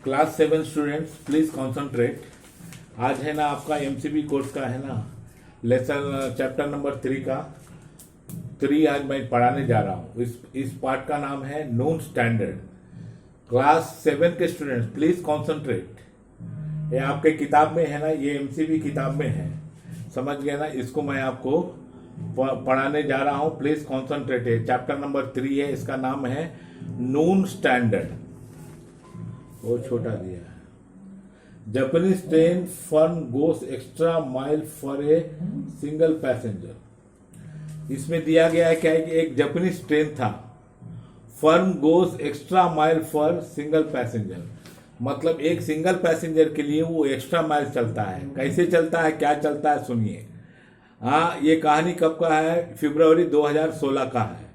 Class 7 students please concentrate. आज है ना आपका एमसीबी कोर्स का है ना लेसन चैप्टर नंबर 3 का 3 आज मैं पढ़ाने जा रहा हूँ। इस पार्ट का नाम है नून स्टैंडर्ड। क्लास 7 के स्टूडेंट्स प्लीज कंसंट्रेट। ये आपके किताब में है ना, ये एमसीबी किताब में है, समझ गए ना। इसको मैं आपको पढ़ाने जा रहा हूँ, प्लीज कंसंट्रेट। है चैप्टर नंबर 3 है, इसका नाम है नून स्टैंडर्ड। वो छोटा दिया है। Japanese train firm goes extra mile for a single passenger. इसमें दिया गया है क्या है कि एक जापानीज ट्रेन था, firm goes extra mile for single passenger, मतलब एक सिंगल पैसेंजर के लिए वो एक्स्ट्रा माइल चलता है। कैसे चलता है, क्या चलता है, सुनिए। हाँ, ये कहानी कब का है? फरवरी 2016 का है।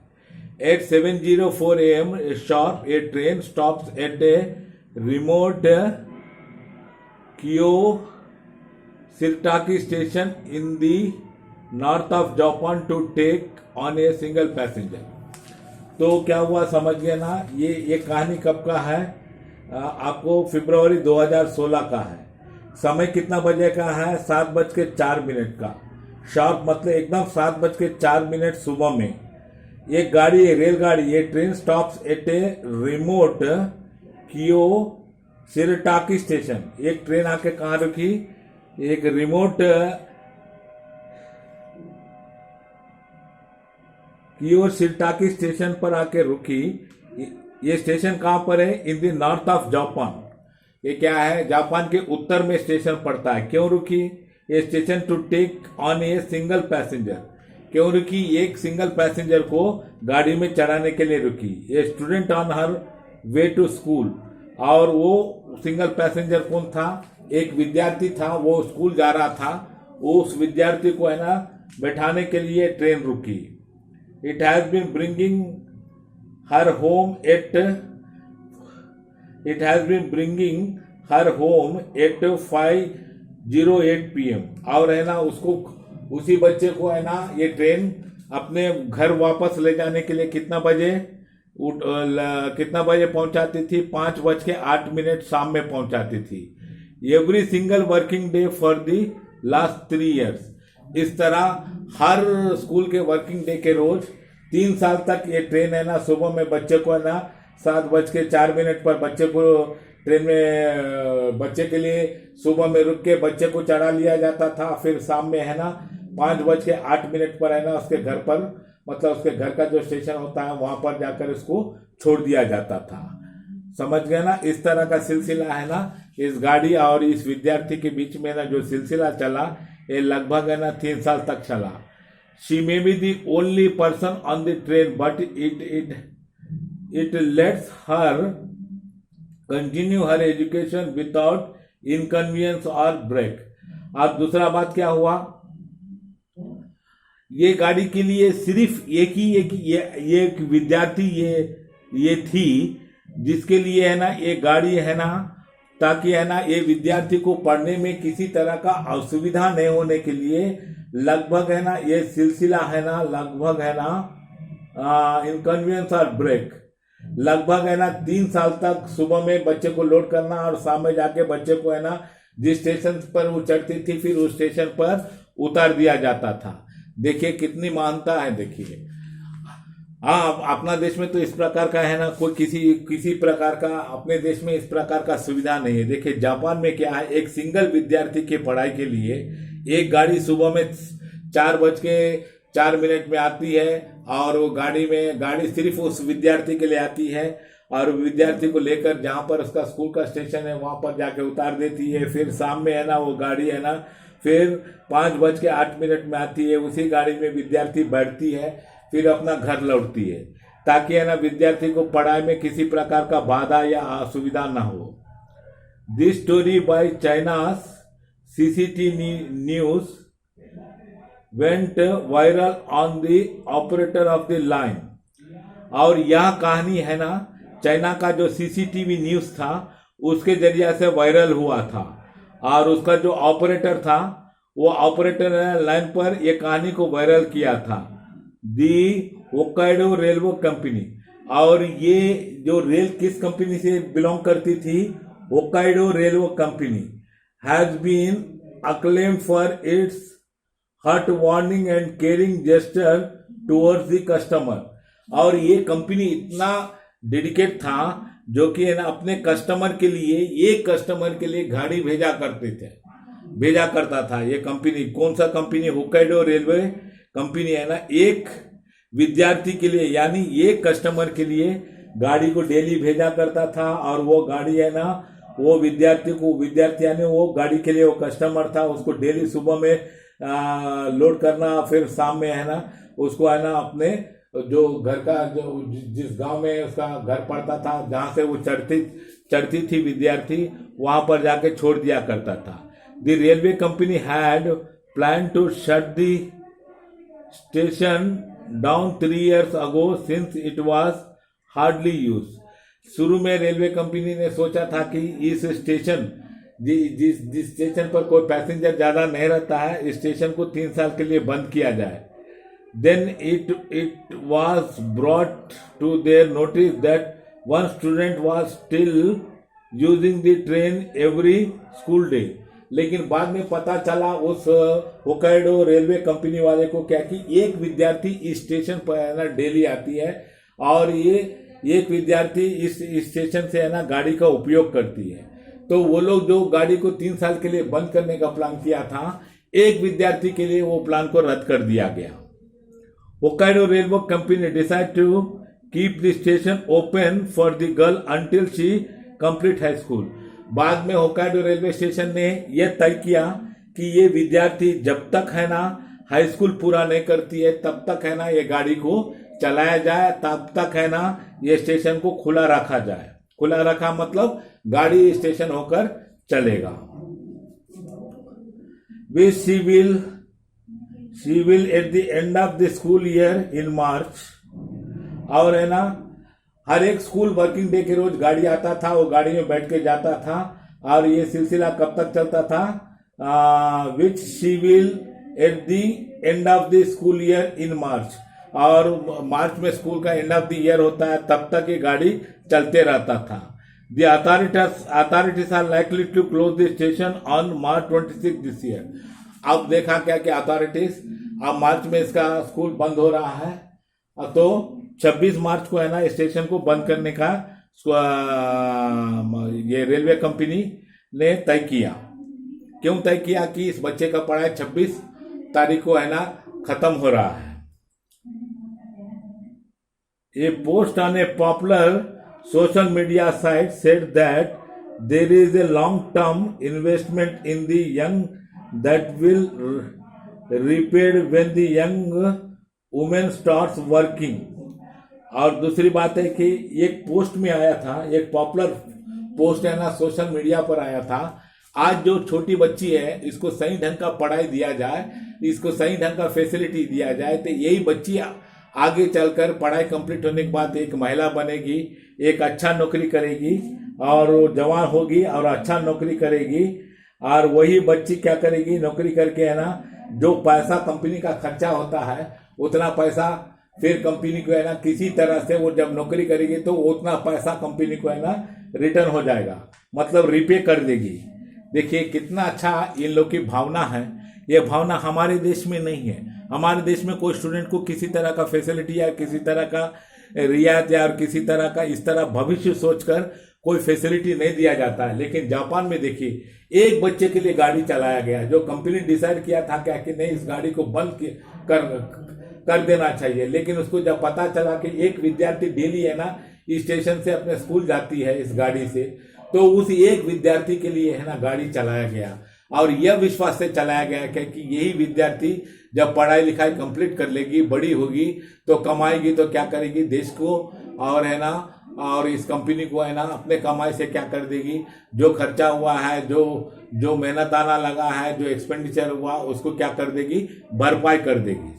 At 7:04 AM sharp, a train stops at a remote Kyoshitaki station in the north of Japan to take on a single passenger। तो क्या हुआ, समझ गए ना। ये कहानी कब का है? आपको फरवरी 2016 का है। समय कितना बजे का है? 7:04 का। शार्प मतलब एकदम 7:04 सुबह में एक गाड़ी, रेलगाड़ी, ये train stops at a remote Kyushirataki station. एक ट्रेन आके कहाँ रुकी? एक रिमोट कियोशिटाकी स्टेशन पर आके रुकी। ये स्टेशन कहाँ पर है? In the north of Japan. ये क्या है? जापान के उत्तर में स्टेशन पड़ता है। क्यों रुकी ये station? To take on a single passenger. क्यों रुकी? एक सिंगल पैसेंजर को गाड़ी में चढ़ाने के लिए रुकी। ये student on her way to school. और वो सिंगल पैसेंजर कौन था? एक विद्यार्थी था, वो स्कूल जा रहा था। उस विद्यार्थी को है ना बैठाने के लिए ट्रेन रुकी। It has been bringing her home at 5:08 PM। और है ना उसको, उसी बच्चे को है ना ये ट्रेन अपने घर वापस ले जाने के लिए कितना बजे पहुंचाती थी? 5:08 शाम में पहुंचाती थी। Every single working day for the last 3 years। इस तरह हर स्कूल के वर्किंग डे के रोज 3 साल तक ये ट्रेन है ना सुबह में बच्चे को है ना 7:04 पर बच्चे को ट्रेन में बच्चे के लिए सुबह में रुक के बच्चे को चढ़ा लिया जाता था। फिर शाम में है ना 5:08 पर है ना उसके घर पर, मतलब उसके घर का जो स्टेशन होता है वहां पर जाकर उसको छोड़ दिया जाता था। समझ गए ना। इस तरह का सिलसिला है ना इस गाड़ी और इस विद्यार्थी के बीच में ना जो सिलसिला चला, ये लगभग है ना 3 साल तक चला। She may be the only person on the train but it let's her continue her education without inconvenience और ब्रेक। अब दूसरा बात क्या हुआ, ये गाड़ी के लिए सिर्फ एक विद्यार्थी ये थी जिसके लिए है ना ये गाड़ी है ना, ताकि है ना ये विद्यार्थी को पढ़ने में किसी तरह का असुविधा नहीं होने के लिए लगभग है ना ये सिलसिला है ना लगभग है ना इनकन्वीनियंस और ब्रेक लगभग है ना 3 साल तक सुबह में बच्चे को लोड करना और शाम में जाके बच्चे को है ना जिस स्टेशन पर वो चढ़ती थी फिर उस स्टेशन पर उतार दिया जाता था। देखिए कितनी महानता है। देखिए हाँ, अपना देश में तो इस प्रकार का है ना कोई किसी प्रकार का, अपने देश में इस प्रकार का सुविधा नहीं है। देखिए जापान में क्या है, एक सिंगल विद्यार्थी की पढ़ाई के लिए एक गाड़ी सुबह में 4:04 में आती है और वो गाड़ी सिर्फ उस विद्यार्थी के लिए आती है और विद्यार्थी को लेकर जहां पर उसका स्कूल का स्टेशन है वहां पर जाके उतार देती है। फिर शाम में है ना वो गाड़ी है ना फिर 5:08 में आती है। उसी गाड़ी में विद्यार्थी बैठती है, फिर अपना घर लौटती है, ताकि है ना विद्यार्थी को पढ़ाई में किसी प्रकार का बाधा या असुविधा ना हो। This story by चाइना's CCTV news went viral on the operator of the line. और यह कहानी है ना चाइना का जो CCTV न्यूज था उसके जरिए से वायरल हुआ था और उसका जो ऑपरेटर था वो ऑपरेटर ने लाइन पर ये कहानी को वायरल किया था। दी होक्काइडो रेलवे कंपनी। और ये जो रेल किस कंपनी से बिलोंग करती थी? Hokkaido railway company has been acclaimed for its heart-warming and caring gesture towards the customer। और ये कंपनी इतना डेडिकेट था जो कि है ना अपने कस्टमर के लिए, एक कस्टमर के लिए गाड़ी भेजा करता था। ये कंपनी कौन सा कंपनी? होक्काइडो रेलवे कंपनी है ना, एक विद्यार्थी के लिए यानी एक कस्टमर के लिए गाड़ी को डेली भेजा करता था। और वो गाड़ी है ना, वो विद्यार्थी यानी वो गाड़ी के लिए वो कस्टमर था, उसको डेली सुबह में लोड करना, फिर शाम में है ना उसको है ना अपने जो घर का जो जिस गांव में उसका घर पड़ता था, जहां से वो चढ़ती थी विद्यार्थी, वहां पर जाके छोड़ दिया करता था। The railway company had plan to shut the station down 3 years ago since it was hardly used। शुरू में रेलवे कंपनी ने सोचा था कि इस स्टेशन जिस स्टेशन पर कोई पैसेंजर ज्यादा नहीं रहता है, इस स्टेशन को 3 साल के लिए बंद किया जाए। Then it was brought to their notice that one student was still using the train every school day। लेकिन बाद में पता चला उस होक्काइडो रेलवे कंपनी वाले को क्या कि एक विद्यार्थी इस स्टेशन पर है ना डेली आती है, और ये एक विद्यार्थी इस स्टेशन से है ना गाड़ी का उपयोग करती है। तो वो लोग जो गाड़ी को 3 साल के लिए बंद करने का प्लान किया था, एक विद्यार्थी के लिए वो प्लान को रद्द कर दिया गया। Hokkaido railway company decide to keep the station open for the girl until she complete high school. बाद में होक्काइडो रेलवे स्टेशन ने यह तय किया कि ये विद्यार्थी जब तक है ना हाई स्कूल पूरा नहीं करती है तब तक है ना ये गाड़ी को चलाया जाए, तब तक है ना ये स्टेशन को खुला रखा जाए। खुला रखा मतलब गाड़ी स्टेशन होकर चलेगा। She will at the end of the school year in March. और है ना हर एक स्कूल वर्किंग डे के रोज गाड़ी आता था, वो गाड़ी में बैठ के जाता था। और ये सिलसिला कब तक चलता था? Which she will at the end of the school year in March. और मार्च में स्कूल का एंड ऑफ द ईयर होता है, तब तक ये गाड़ी चलते रहता था। The authorities are likely to close the station on March 26 this year. अब देखा क्या कि अथॉरिटीज अब मार्च में इसका स्कूल बंद हो रहा है, तो 26 मार्च को है ना स्टेशन को बंद करने का ये रेलवे कंपनी ने तय किया। क्यों तय किया? कि इस बच्चे का पढ़ाई 26 तारीख को है ना खत्म हो रहा है। A post on a popular social media site said that there is a long-term investment in the young that will repaid when the young woman starts working। और दूसरी बात है कि एक पोस्ट में आया था, एक पॉपुलर पोस्ट है ना सोशल मीडिया पर आया था, आज जो छोटी बच्ची है इसको सही ढंग का पढ़ाई दिया जाए, इसको सही ढंग का फैसिलिटी दिया जाए, तो यही बच्ची आगे चलकर पढ़ाई कंप्लीट होने के बाद एक महिला बनेगी, एक अच्छा नौकरी करेगी और जवान होगी और अच्छा नौकरी करेगी। और वही बच्ची क्या करेगी? नौकरी करके है ना जो पैसा कंपनी का खर्चा होता है उतना पैसा फिर कंपनी को है ना किसी तरह से वो जब नौकरी करेगी तो उतना पैसा कंपनी को है ना रिटर्न हो जाएगा, मतलब रिपे कर देगी। देखिए कितना अच्छा इन लोग की भावना है। ये भावना हमारे देश में नहीं है। हमारे देश में कोई स्टूडेंट को किसी तरह का फैसिलिटी या किसी तरह का रियायत या किसी तरह का इस तरह भविष्य सोचकर कोई फैसिलिटी नहीं दिया जाता है। लेकिन जापान में देखिए एक बच्चे के लिए गाड़ी चलाया गया, जो कंपनी डिसाइड किया था क्या कि नहीं इस गाड़ी को बंद कर देना चाहिए। लेकिन उसको जब पता चला कि एक विद्यार्थी डेली है ना स्टेशन से अपने स्कूल जाती है इस गाड़ी से, तो उस एक विद्यार्थी के लिए है ना गाड़ी चलाया गया। और यह विश्वास से चलाया गया कि यही विद्यार्थी जब पढ़ाई लिखाई कंप्लीट कर लेगी, बड़ी होगी तो कमाएगी, तो क्या करेगी देश को और है ना और इस कंपनी को है ना अपने कमाई से क्या कर देगी, जो खर्चा हुआ है, जो मेहनताना लगा है, जो एक्सपेंडिचर हुआ उसको क्या कर देगी, भरपाई कर देगी।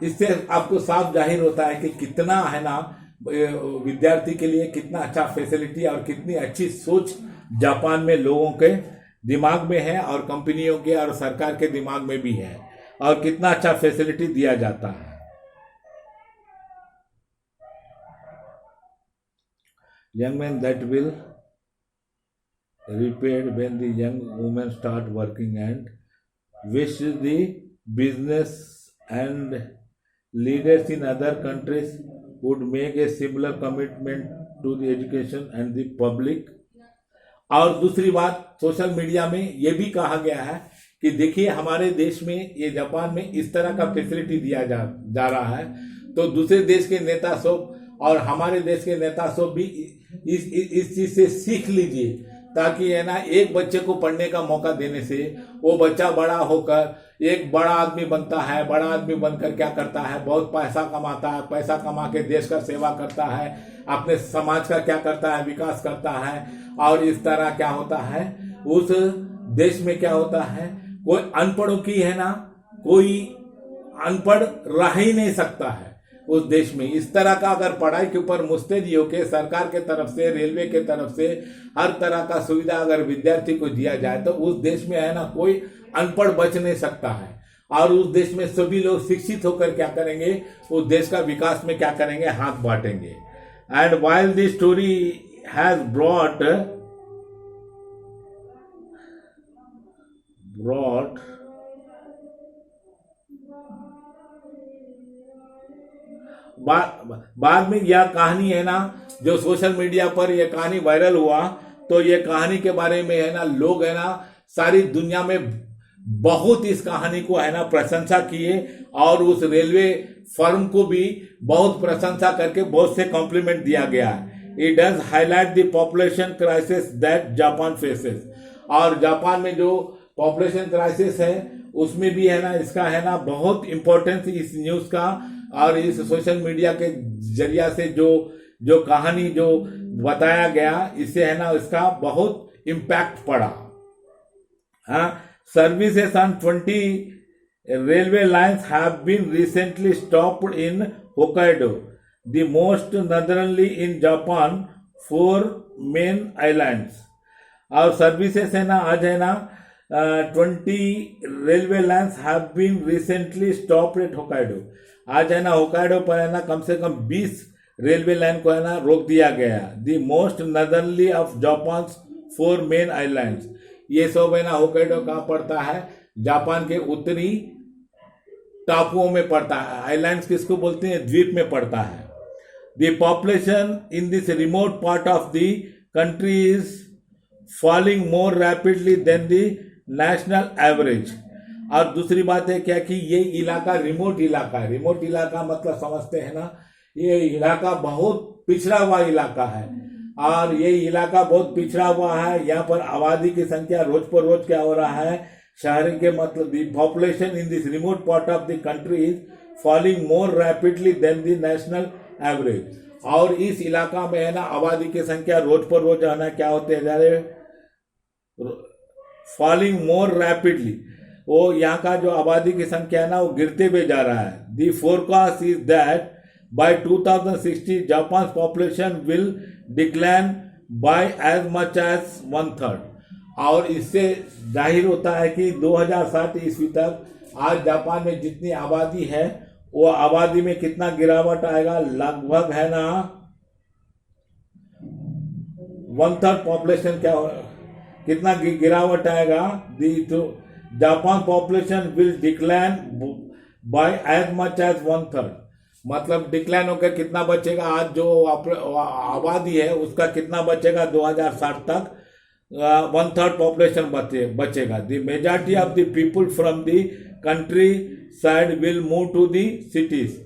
इससे आपको साफ जाहिर होता है कि कितना है ना विद्यार्थी के लिए कितना अच्छा फैसिलिटी और कितनी अच्छी सोच जापान में लोगों के दिमाग में है और कंपनियों के और सरकार के दिमाग में भी है, और कितना अच्छा फैसिलिटी दिया जाता है। Young men that will repaired when the young women start working, and wish the business and leaders in other countries would make a similar commitment to the education and the public. और दूसरी बात, social media में ये भी कहा गया है कि देखिए हमारे देश में, ये जापान में इस तरह का फैसिलिटी दिया जा रहा है, तो दूसरे देश के नेता सब और हमारे देश के नेता सब भी इस चीज से सीख लीजिए, ताकि है ना एक बच्चे को पढ़ने का मौका देने से वो बच्चा बड़ा होकर एक बड़ा आदमी बनता है। बड़ा आदमी बनकर क्या करता है, बहुत पैसा कमाता है, पैसा कमा के देश का सेवा करता है, अपने समाज का क्या करता है, विकास करता है। और इस तरह क्या होता है, उस देश में क्या होता है, कोई अनपढ़ों की है ना, कोई अनपढ़ रह ही नहीं सकता है उस देश में। इस तरह का अगर पढ़ाई के ऊपर मुस्तैदी होकर सरकार के तरफ से, रेलवे के तरफ से हर तरह का सुविधा अगर विद्यार्थी को दिया जाए, तो उस देश में है ना कोई अनपढ़ बच नहीं सकता है। और उस देश में सभी लोग शिक्षित होकर क्या करेंगे, उस देश का विकास में क्या करेंगे, हाथ बांटेंगे। And while the story has brought बाद में यह कहानी है ना, जो सोशल मीडिया पर यह कहानी वायरल हुआ, तो ये कहानी के बारे में है ना लोग है ना सारी दुनिया में बहुत इस कहानी को है ना प्रशंसा किए, और उस रेलवे फर्म को भी बहुत प्रशंसा करके बहुत से कॉम्प्लीमेंट दिया गया। It does highlight the population crisis that Japan faces. और जापान में जो पॉपुलेशन क्राइसिस है उसमें भी है ना इसका है ना बहुत इंपॉर्टेंस इस न्यूज का, और इस सोशल मीडिया के जरिया से जो कहानी जो बताया गया, इससे है ना इसका बहुत इम्पैक्ट पड़ा। हाँ, services on 20 railway lines have been recently stopped in Hokkaido, the most northerly in Japan, 4 main islands. और सर्विसेज है ना आज है ना 20 railway lines have been recently stopped at Hokkaido. आज है ना होकाइडो पर है ना कम से कम 20 रेलवे लाइन को है ना रोक दिया गया। The most northerly of Japan 4 main islands. ये सब है ना होकाइडो कहाँ पड़ता है, जापान के उत्तरी टापुओं में पड़ता है। आइलैंड्स किसको बोलते हैं, द्वीप में पड़ता है। The population in this remote part of the country is falling more rapidly than the national average. और दूसरी बात है क्या कि ये इलाका रिमोट इलाका है। रिमोट इलाका मतलब समझते हैं ना, ये इलाका बहुत पिछड़ा हुआ इलाका है, और ये इलाका बहुत पिछड़ा हुआ है। यहाँ पर आबादी की संख्या रोज पर रोज क्या हो रहा है, शहर के मतलब the population in this remote part of the country is falling more rapidly than the national average. और इस इलाका में है ना आबादी की संख्या रोज पर रोज है ना क्या होते जा रहे, फॉलिंग मोर रैपिडली। वो यहाँ का जो आबादी की संख्या है ना वो गिरते हुए जा रहा है। The forecast is that by 2060 Japan population will decline by as much as 1/3। और इससे जाहिर होता है कि 2060 ईस्वी तक आज जापान में जितनी आबादी है वो आबादी में कितना गिरावट आएगा, लगभग है ना 1/3 पॉपुलेशन क्या कितना गिरावट आएगा। Japan population will decline by as much as 1/3। मतलब डिक्लाइन होकर कितना बचेगा, आज जो आबादी है उसका कितना बचेगा 2060 तक, 1/3 पॉपुलेशन बचेगा। The majority of the people from the countryside will move to the cities.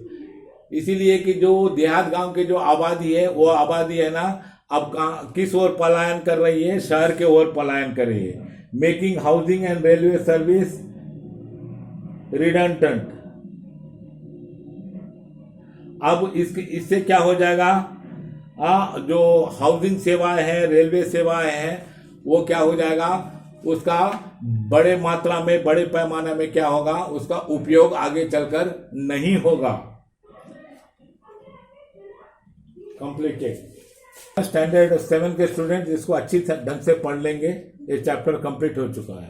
इसीलिए कि जो देहात गांव के जो आबादी है वो आबादी है ना अब किस ओर पलायन कर रही है, शहर के ओर पलायन कर रही है। Making housing and railway service redundant. अब इससे क्या हो जाएगा, जो हाउसिंग सेवाएं हैं, रेलवे सेवाएं हैं, वो क्या हो जाएगा, उसका बड़े मात्रा में बड़े पैमाने में क्या होगा, उसका उपयोग आगे चलकर नहीं होगा। कंप्लीटेड। स्टैंडर्ड 7 के स्टूडेंट इसको अच्छी ढंग से पढ़ लेंगे। ये चैप्टर कंप्लीट हो चुका है।